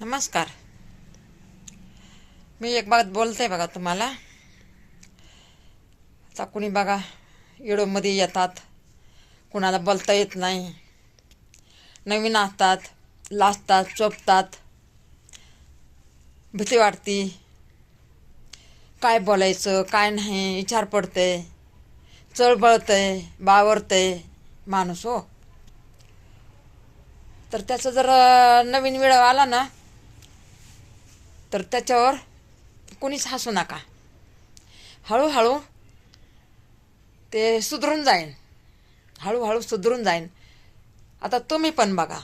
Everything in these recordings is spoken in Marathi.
नमस्कार. मी एक बात बोलते बघा तुम्हाला. आता कुणी बघा व्हिडिओमध्ये येतात, कुणाला बोलता येत नाही, नवीन असतात, लाजतात, चोपतात, भीती वाटती, काय बोलायचं काय नाही विचार पडते, चळबळतंय, बावरतंय माणूस हो. तर त्याचं जर नवीन व्हिडिओ आला ना तर त्याच्यावर कोणीच हसू नका. हळूहळू ते सुधरून जाईन, हळूहळू सुधरून जाईन. आता तुम्ही पण बघा,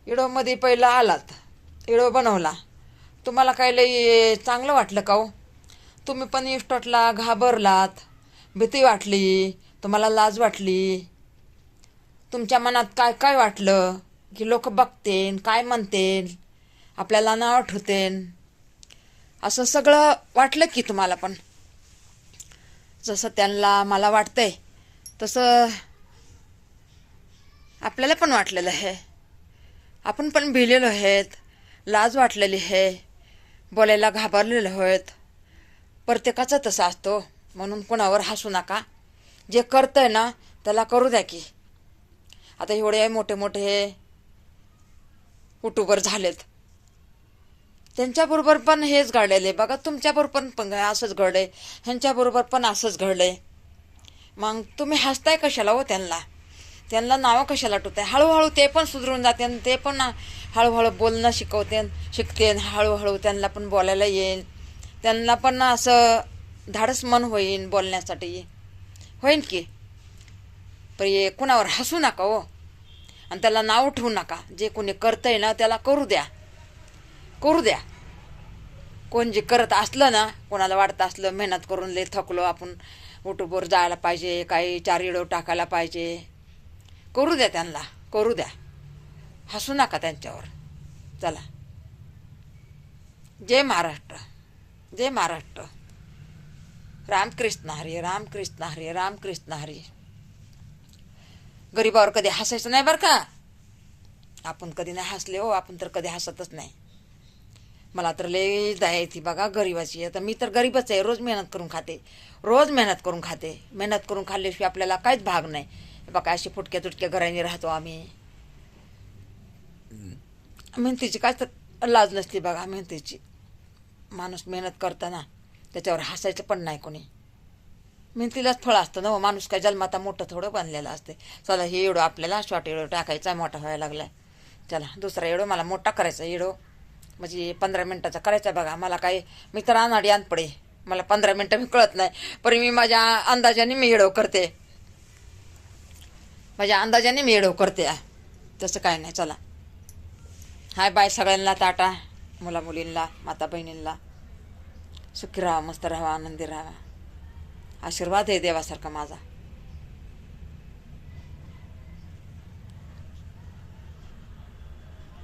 व्हिडिओमध्ये पहिला आलात, व्हिडिओ बनवला, तुम्हाला काय लई चांगलं वाटलं का हो? तुम्ही पण इन्स्टॉटला घाबरलात, भीती वाटली, तुम्हाला लाज वाटली, तुमच्या मनात काय काय वाटलं की लोक बघतेन काय म्हणतेन, आपल्याला नाव ठेवतेन, असं सगळं वाटलं की तुम्हाला पण. जसं त्यांना मला वाटतंय तसं आपल्याला पण वाटलेलं आहे. आपण पण भिलेलो आहेत, लाज वाटलेली आहे, बोलायला घाबरलेलो आहेत. प्रत्येकाचं तसं असतो, म्हणून कोणावर हसू नका. जे करतंय ना त्याला करू द्या की. आता एवढे मोठे मोठे युट्यूबर झालेत, त्यांच्याबरोबर पण हेच घडलेले बघा. तुमच्याबरोबर पण असंच घडलंय, ह्यांच्याबरोबर पण असंच घडलंय. मग तुम्ही हसताय कशाला हो? त्यांना त्यांना नावं कशाला ठेवताय? हळूहळू ते पण सुधरून जाते, ते पण हळूहळू बोलणं शिकते. हळूहळू त्यांना पण बोलायला येईल, त्यांना पण असं धाडस मन होईन बोलण्यासाठी, होईन की. पण हे कुणावर हसू नका हो, आणि त्याला नाव ठेवू नका. जे कोणी करतंय ना त्याला करू द्या, करू द्या. कोण जे करत असलं ना, कोणाला वाटतं असलं मेहनत करून लय थकलो आपण, युट्यूबवर जायला पाहिजे, काही 4 व्हिडिओ टाकायला पाहिजे, करू द्या त्यांना, करू द्या. हसू नका त्यांच्यावर. चला, जय महाराष्ट्र, जय महाराष्ट्र. रामकृष्ण हरी, रामकृष्ण हरी, रामकृष्ण हरी. गरीबावर कधी हसायचं नाही बरं का. आपण कधी नाही हसले हो, आपण तर कधी हसतच नाही. मला तर लय दया येते बघा गरीबाची. आता मी तर गरीबच आहे, रोज मेहनत करून खाते, रोज मेहनत करून खाते. मेहनत करून खाल्ल्याशिवाय आपल्याला काहीच भाग नाही. बघा अशी फुटक्या तुटक्या घराने राहतो आम्ही. मेहनतीची काय तर लाज नसते बघा. मेहनतीची माणूस मेहनत करताना त्याच्यावर हसायचं पण नाही कोणी. मेहनतीलाच फळ असतं ना. माणूस काय जन्माता मोठं थोडं बनलेलं असते. चला, हे एवढं आपल्याला शॉर्ट एवढं टाकायचा, मोठा व्हायला लागलाय. चला, दुसरा एवढं मला मोठा करायचा. एवढं म्हणजे 15 मिनटाचा करायचा बघा. मला काय, मी तर अनाडी पडे, मला 15 मिनटं मी कळत नाही. पण मी माझ्या अंदाजाने मी एवढं करते, माझ्या अंदाजाने मी एवढं करते. तसं काय नाही. चला, हाय बाय सगळ्यांना, टाटा. मुला मुलींना, माता बहिणींना, सुखी राहा, मस्त राहा, आनंदी राहा. आशीर्वाद आहे देवासारखा माझा.